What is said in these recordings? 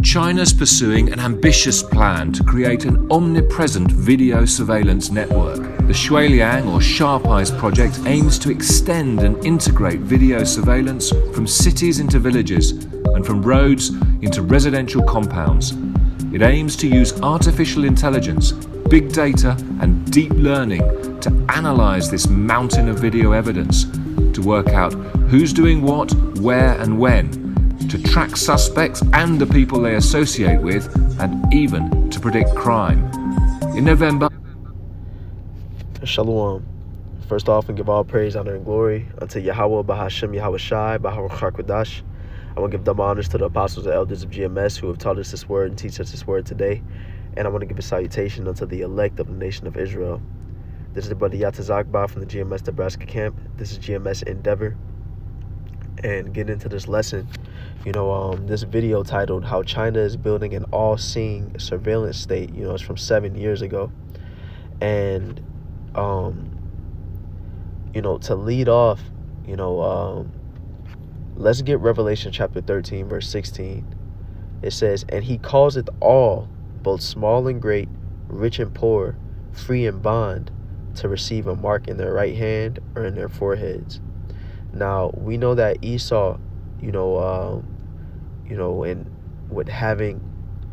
China's pursuing an ambitious plan to create an omnipresent video surveillance network. The Shuiliang or Sharp Eyes project aims to extend and integrate video surveillance from cities into villages and from roads into residential compounds. It aims to use artificial intelligence, big data and deep learning to analyze this mountain of video evidence, to work out who's doing what, where and when, to track suspects and the people they associate with, and even to predict crime. In November... Shalom. First off, we give all praise, honor, and glory unto Yahweh, Bahashem, Yahweh Shai, Bahar Chakwadash. I want to give double honors to the apostles and elders of GMS who have taught us this word and teach us this word today. And I want to give a salutation unto the elect of the nation of Israel. This is the brother Yatazakba from the GMS Nebraska camp. This is GMS Endeavor. And get into this lesson. This video titled How China is Building an All-Seeing Surveillance State. It's from 7 years ago. And, to lead off, let's get Revelation chapter 13, verse 16. It says, "And he causeth all, both small and great, rich and poor, free and bond, to receive a mark in their right hand or in their foreheads." Now, we know that Esau, and with having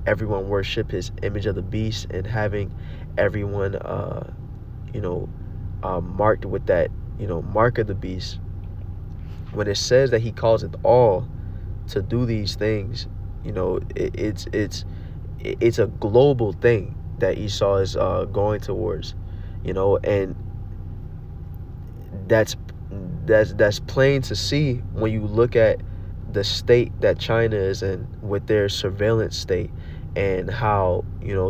everyone worship his image of the beast and having everyone, marked with that, mark of the beast, when it says that he calls it all to do these things, it's a global thing that Esau is going towards, and that's plain to see when you look at the state that China is in with their surveillance state, and how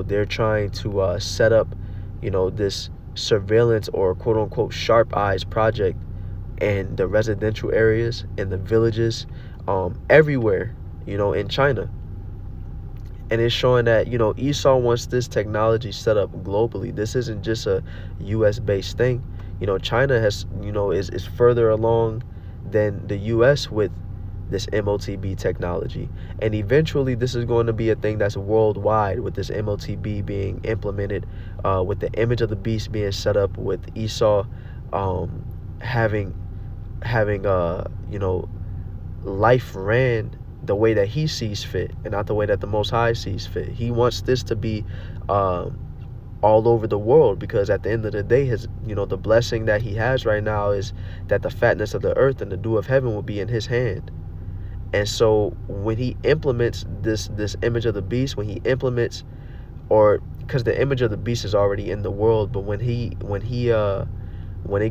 they're trying to set up this surveillance or quote unquote Sharp Eyes project in the residential areas, in the villages, everywhere in China. And it's showing that Esau wants this technology set up globally. This isn't just a US based thing. China has is further along than the US with this MOTB technology, and eventually this is going to be a thing that's worldwide, with this MOTB being implemented, with the image of the beast being set up, with Esau having life ran the way that he sees fit and not the way that the Most High sees fit. He wants this to be all over the world, because at the end of the day, his the blessing that he has right now is that the fatness of the earth and the dew of heaven will be in his hand. And so when he implements this image of the beast, when he implements, or because the image of the beast is already in the world, but when it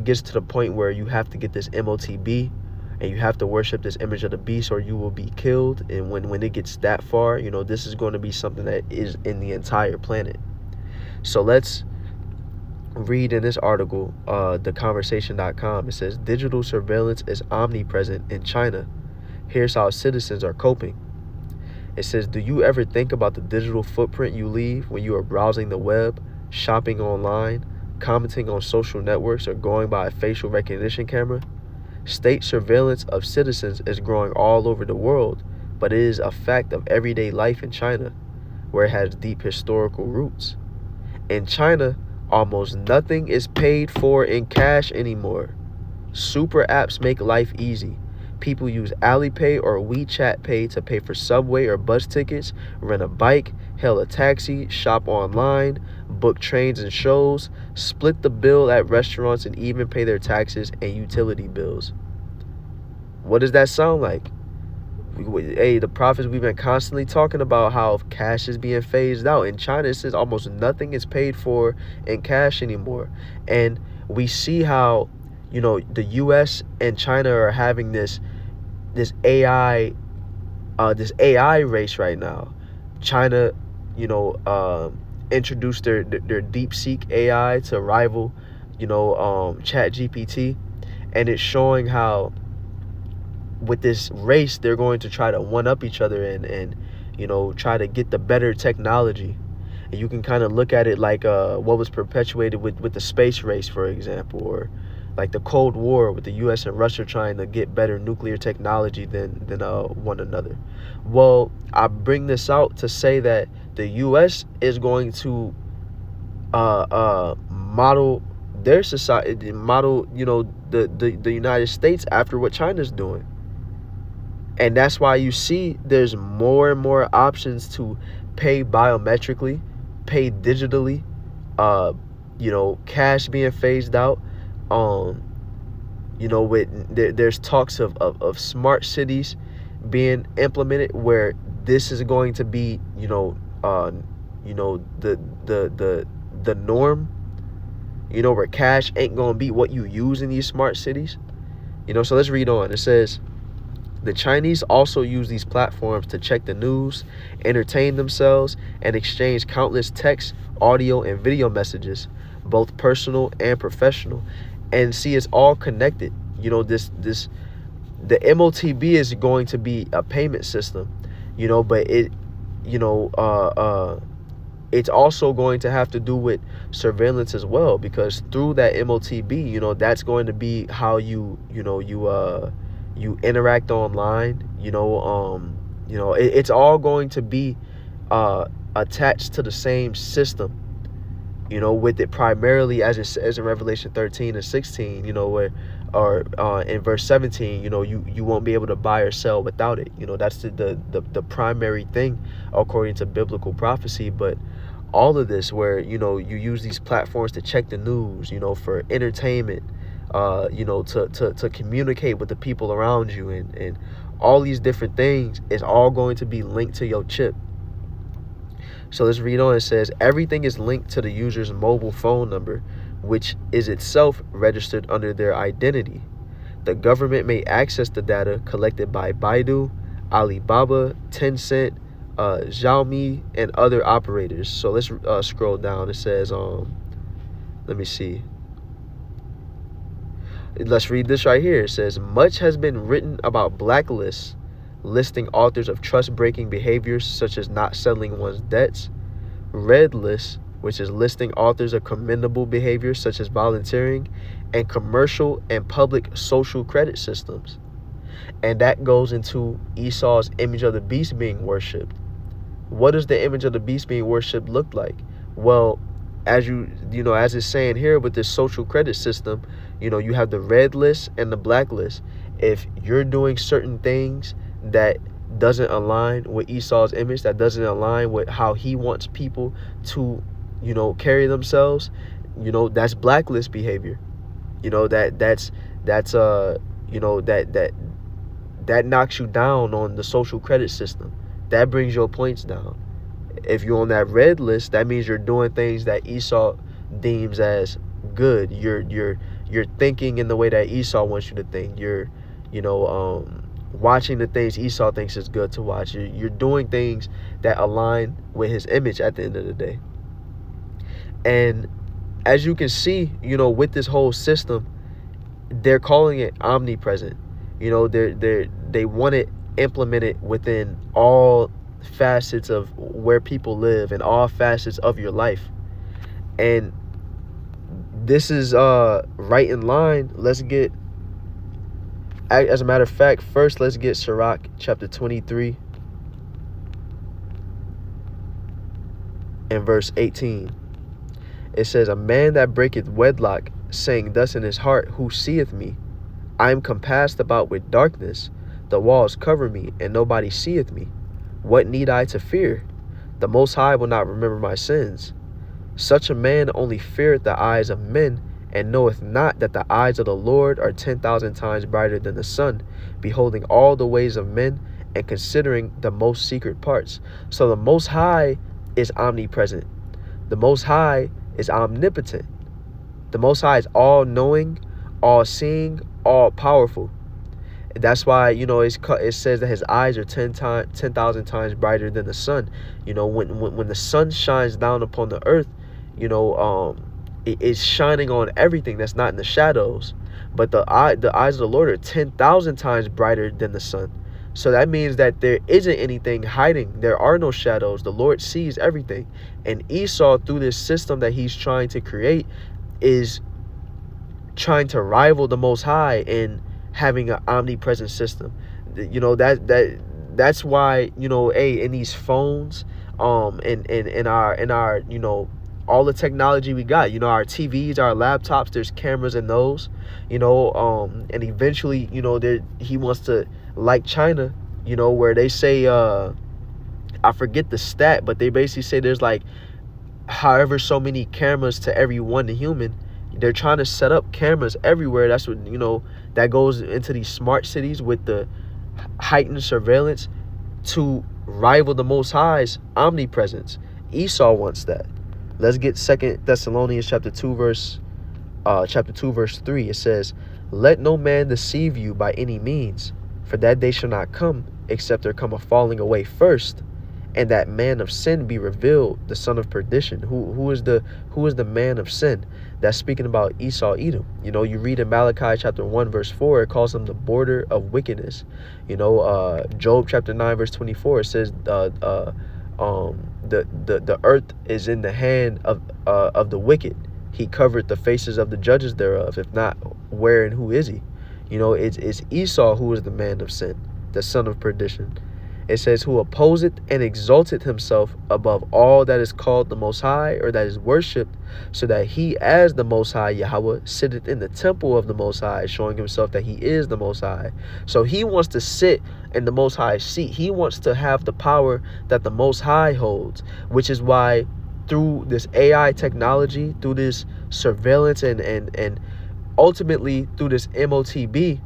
gets to the point where you have to get this MOTB and you have to worship this image of the beast or you will be killed, and when it gets that far, this is going to be something that is in the entire planet. So let's read in this article, theconversation.com. It says, digital surveillance is omnipresent in China. Here's how citizens are coping. It says, do you ever think about the digital footprint you leave when you are browsing the web, shopping online, commenting on social networks, or going by a facial recognition camera? State surveillance of citizens is growing all over the world, but it is a fact of everyday life in China, where it has deep historical roots. In China, almost nothing is paid for in cash anymore. Super apps make life easy. People use Alipay or WeChat Pay to pay for subway or bus tickets, rent a bike, hail a taxi, shop online, book trains and shows, split the bill at restaurants, and even pay their taxes and utility bills. What does that sound like? Hey, the prophets, we've been constantly talking about how cash is being phased out. In China, it says almost nothing is paid for in cash anymore. And we see how, the US and China are having this AI race right now. China, introduced their DeepSeek AI to rival, ChatGPT, and it's showing how with this race they're going to try to one up each other and try to get the better technology. And you can kind of look at it like what was perpetuated with the space race, for example, or like the Cold War with the U.S. and Russia trying to get better nuclear technology than one another. Well, I bring this out to say that the U.S. is going to model their society, model, you know, the United States after what China's doing. And that's why you see there's more and more options to pay biometrically, pay digitally, you know, cash being phased out. You know, there's talks of smart cities being implemented where this is going to be, the norm, you know, where cash ain't gonna be what you use in these smart cities. You know, so let's read on. It says, the Chinese also use these platforms to check the news, entertain themselves, and exchange countless text, audio, and video messages, both personal and professional. And see, it's all connected. You know, the MOTB is going to be a payment system, you know, but it's also going to have to do with surveillance as well, because through that MOTB, you know, that's going to be how you interact online. It's all going to be attached to the same system, you know, with it primarily, as it says in Revelation 13 and 16, you know, where, or in verse 17, you know, you won't be able to buy or sell without it. You know, that's the primary thing according to biblical prophecy. But all of this, where, you know, you use these platforms to check the news, you know, for entertainment, you know, to communicate with the people around you, and all these different things, is all going to be linked to your chip. So let's read on. It says, everything is linked to the user's mobile phone number, which is itself registered under their identity. The government may access the data collected by Baidu, Alibaba, Tencent, Xiaomi, and other operators. So let's scroll down. It says, let me see. Let's read this right here. It says, much has been written about blacklists, listing authors of trust-breaking behaviors such as not settling one's debts. Red lists, which is listing authors of commendable behaviors such as volunteering, and commercial and public social credit systems. And that goes into Esau's image of the beast being worshipped. What does the image of the beast being worshipped look like? Well, as as it's saying here with this social credit system, you know, you have the red list and the black list. If you're doing certain things that doesn't align with Esau's image, that doesn't align with how he wants people to, you know, carry themselves, you know, that's blacklist behavior. You know, that knocks you down on the social credit system. That brings your points down. If you're on that red list, that means you're doing things that Esau deems as good. You're thinking in the way that Esau wants you to think. You're, watching the things Esau thinks is good to watch. You're doing things that align with his image at the end of the day. And as you can see, you know, with this whole system, they're calling it omnipresent. You know, they want it implemented within all facets of where people live and all facets of your life. And this is right in line. As a matter of fact, first let's get Sirach chapter 23 and verse 18. It says, a man that breaketh wedlock, saying thus in his heart, who seeth me? I am compassed about with darkness. The walls cover me, and nobody seeth me. What need I to fear? The Most High will not remember my sins. Such a man only feareth the eyes of men, and knoweth not that the eyes of the Lord are 10,000 times brighter than the sun, beholding all the ways of men, and considering the most secret parts. So the Most High is omnipresent. The Most High is omnipotent. The Most High is all-knowing, all-seeing, all-powerful. That's why, you know, it says that his eyes are 10,000 times brighter than the sun. You know, when the sun shines down upon the earth, you know, it's shining on everything that's not in the shadows. But the eyes of the Lord are 10,000 times brighter than the sun. So that means that there isn't anything hiding. There are no shadows. The Lord sees everything. And Esau, through this system that he's trying to create, is trying to rival the Most High in having an omnipresent system. You know, that's why, you know, in these phones, in our, you know, all the technology we got, you know, our TVs, our laptops, there's cameras in those, you know, and eventually, you know, he wants to, like China, you know, where they say, I forget the stat, but they basically say there's like however so many cameras to every one human. They're trying to set up cameras everywhere. That's what, you know, that goes into these smart cities with the heightened surveillance to rival the Most High's omnipresence. Esau wants that. Let's get 2 Thessalonians chapter 2 verse 3. It says, "Let no man deceive you by any means, for that day shall not come, except there come a falling away first, and that man of sin be revealed, the son of perdition." Who is the man of sin? That's speaking about Esau, Edom. You know, you read in Malachi chapter 1 verse 4, it calls him the border of wickedness. You know, Job chapter 9 verse 24, it says the earth is in the hand of the wicked. He covered the faces of the judges thereof. If not, where and who is he? You know, it's Esau who is the man of sin, the son of perdition. It says, "Who opposeth and exalteth himself above all that is called the Most High, or that is worshipped, so that he as the Most High Yahweh sitteth in the temple of the Most High," showing himself that he is the Most High. So he wants to sit in the Most High's seat. He wants to have the power that the Most High holds, which is why through this AI technology, through this surveillance, and ultimately through this MOTB,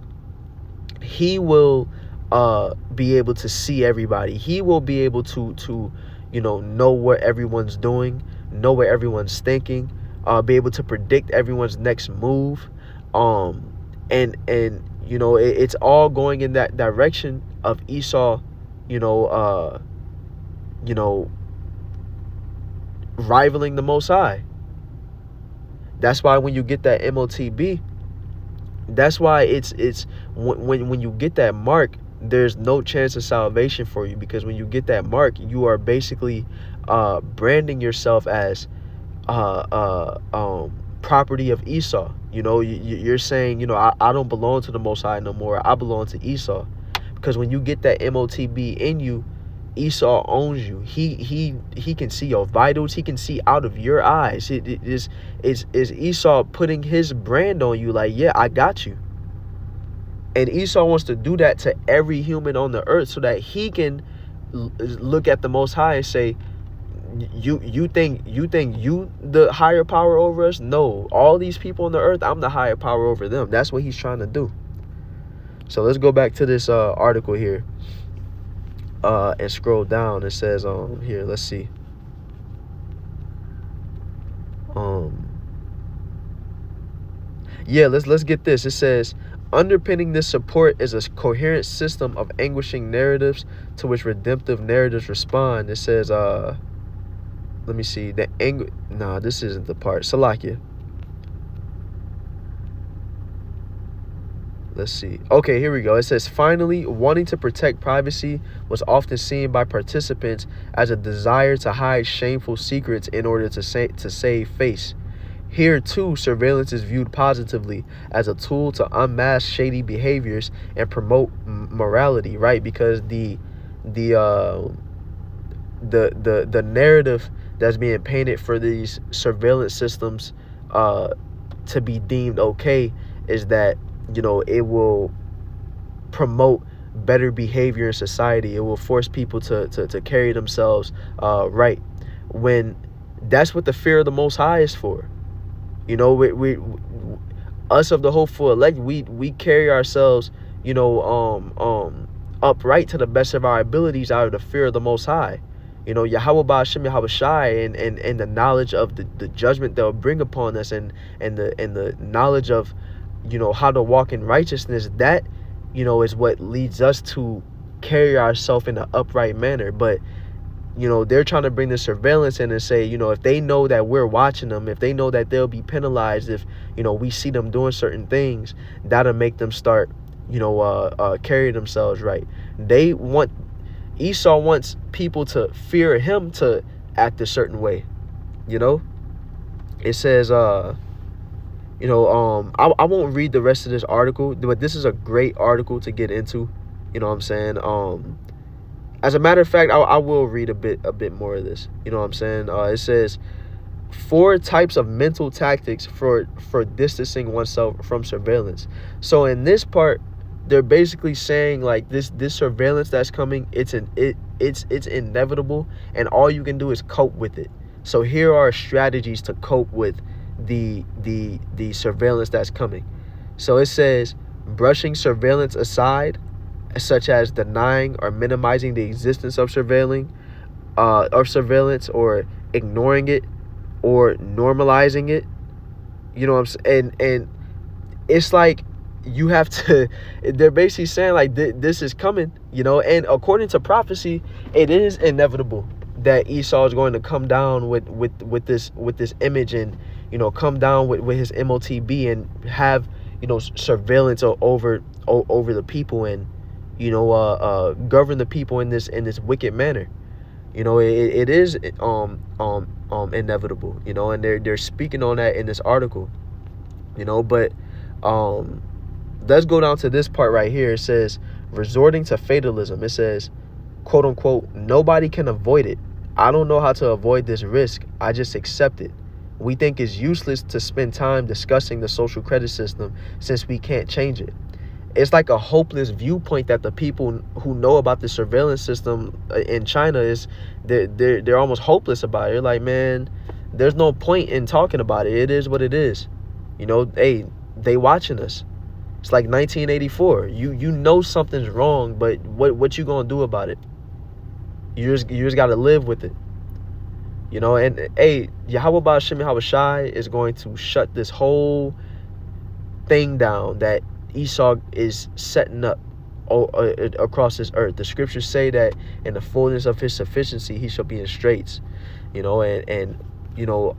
he will be able to see everybody. He will be able to you know what everyone's doing, know what everyone's thinking, be able to predict everyone's next move, and you know, it's all going in that direction of Esau, you know, rivaling the Most High. That's why when you get that MOTB, that's why it's when you get that mark, there's no chance of salvation for you, because when you get that mark, you are basically branding yourself as property of Esau. You know, you're saying, you know, I don't belong to the Most High no more. I belong to Esau. Because when you get that MOTB in you, Esau owns you. He can see your vitals. He can see out of your eyes. It is Esau putting his brand on you, like, yeah, I got you. And Esau wants to do that to every human on the earth, so that he can look at the Most High and say, you think you the higher power over us? No, all these people on the earth, I'm the higher power over them. That's what he's trying to do. So let's go back to this article here and scroll down. It says here, let's see. Yeah, let's get this. It says, underpinning this support is a coherent system of anguishing narratives to which redemptive narratives respond. It says, let me see. This isn't the part. Salakia. Let's see. Okay, here we go. It says, finally, wanting to protect privacy was often seen by participants as a desire to hide shameful secrets in order to save face. Here, too, surveillance is viewed positively as a tool to unmask shady behaviors and promote morality, right? Because the narrative that's being painted for these surveillance systems to be deemed okay is that, you know, it will promote better behavior in society. It will force people to carry themselves right, when that's what the fear of the Most High is for. You know, we us of the hopeful elect, we carry ourselves, you know, upright to the best of our abilities out of the fear of the Most High. You know, Yahweh Ba'ashem Yahweh Shai, and the knowledge of the judgment that will bring upon us, and the knowledge of, you know, how to walk in righteousness. That, you know, is what leads us to carry ourselves in an upright manner. But, you know, they're trying to bring the surveillance in and say, you know, if they know that we're watching them, if they know that they'll be penalized if, you know, we see them doing certain things, that'll make them start, you know, carry themselves right. Esau wants people to fear him to act a certain way. You know, it says I won't read the rest of this article, but this is a great article to get into. You know what I'm saying? As a matter of fact, I will read a bit more of this. You know what I'm saying? It says 4 types of mental tactics for distancing oneself from surveillance. So in this part, they're basically saying like this surveillance that's coming, it's inevitable, and all you can do is cope with it. So here are strategies to cope with the surveillance that's coming. So it says brushing surveillance aside, such as denying or minimizing the existence of surveillance, or ignoring it, or normalizing it. You know what I'm saying? And it's like you have to. They're basically saying like this is coming. And according to prophecy, it is inevitable that Esau is going to come down with this image, and come down with his MOTB, and have surveillance over the people, and govern the people in this wicked manner. It is inevitable, and they're speaking on that in this article. But let's go down to this part right here. It says resorting to fatalism. It says, quote unquote, nobody can avoid it. I don't know how to avoid this risk. I just accept it. We think it's useless to spend time discussing the social credit system since we can't change it. It's like a hopeless viewpoint that the people who know about the surveillance system in China they're almost hopeless about it. They're like, man, there's no point in talking about it. It is what it is. Hey, they watching us. It's like 1984. You know something's wrong, but what you gonna do about it? You just gotta live with it. And hey, Yahweh Ba'Shem Yahweh Shai is going to shut this whole thing down that Esau is setting up across this earth. The scriptures say that in the fullness of his sufficiency he shall be in straits. And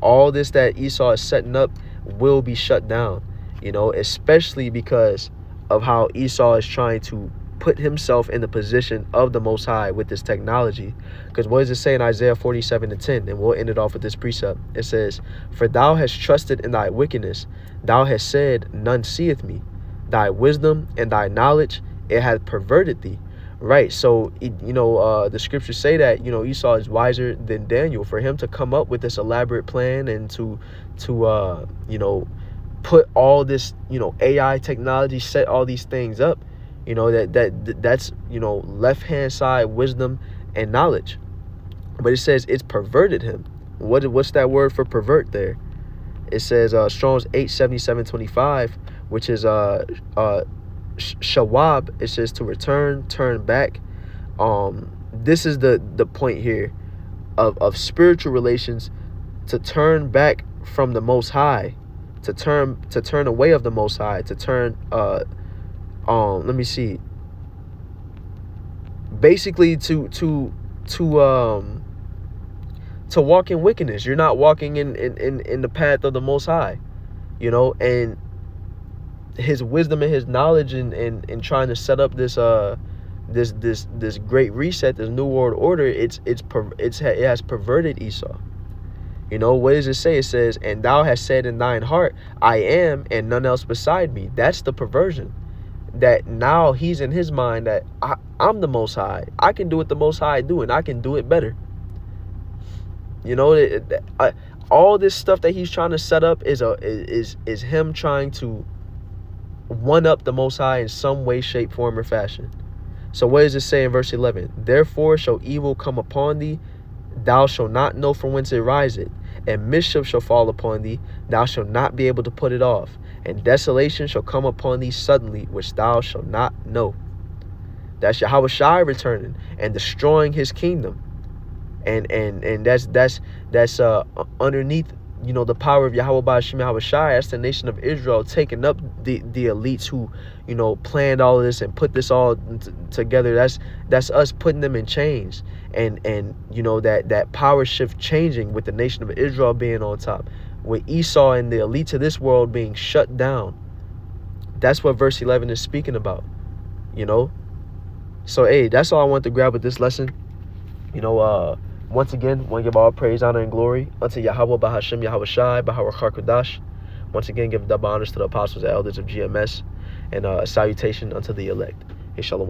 all this that Esau is setting up will be shut down. Especially because of how Esau is trying to put himself in the position of the Most High with this technology. Because what does it say in Isaiah 47:10? And we'll end it off with this precept. It says, for thou hast trusted in thy wickedness, thou hast said, none seeth me. Thy wisdom and thy knowledge, it hath perverted thee. Right. So, the scriptures say that, Esau is wiser than Daniel. For him to come up with this elaborate plan and to put all this, AI technology, set all these things up, that's left hand side wisdom and knowledge. But it says it's perverted him. What's that word for pervert there? It says Strong's 87725, which is shawab. It says to return, turn back. This is the point here of spiritual relations, to turn back from the Most High, to turn away of the Most High, to turn let me see, basically to walk in wickedness. You're not walking in the path of the Most High, and his wisdom and his knowledge and trying to set up this great reset, this new world order, it has perverted Esau. What does it say? It says, and thou hast said in thine heart, I am, and none else beside me. That's the perversion. That now he's in his mind that I'm the Most High. I can do what the Most High do, and I can do it better. All this stuff that he's trying to set up is him trying to one up the Most High in some way, shape, form, or fashion. So what does it say in verse 11? Therefore shall evil come upon thee, thou shalt not know from whence it riseth, and mischief shall fall upon thee, thou shalt not be able to put it off, and desolation shall come upon thee suddenly, which thou shalt not know. That's Yahweh Shai returning and destroying his kingdom, and that's underneath the power of Yahweh Ba'Shem Yahweh Shai. That's the nation of Israel taking up the elites who planned all of this and put this all together. That's us putting them in chains, and that power shift changing with the nation of Israel being on top, with Esau and the elites of this world being shut down. That's what verse 11 is speaking about. So hey, that's all I want to grab with this lesson. Once again, want to give all praise, honor, and glory unto Yahweh Ba'Hashem Yahweh Shai B'Harach HaKodash. Once again, give double honors to the apostles and elders of GMS, and a salutation unto the elect. Hey, shalom.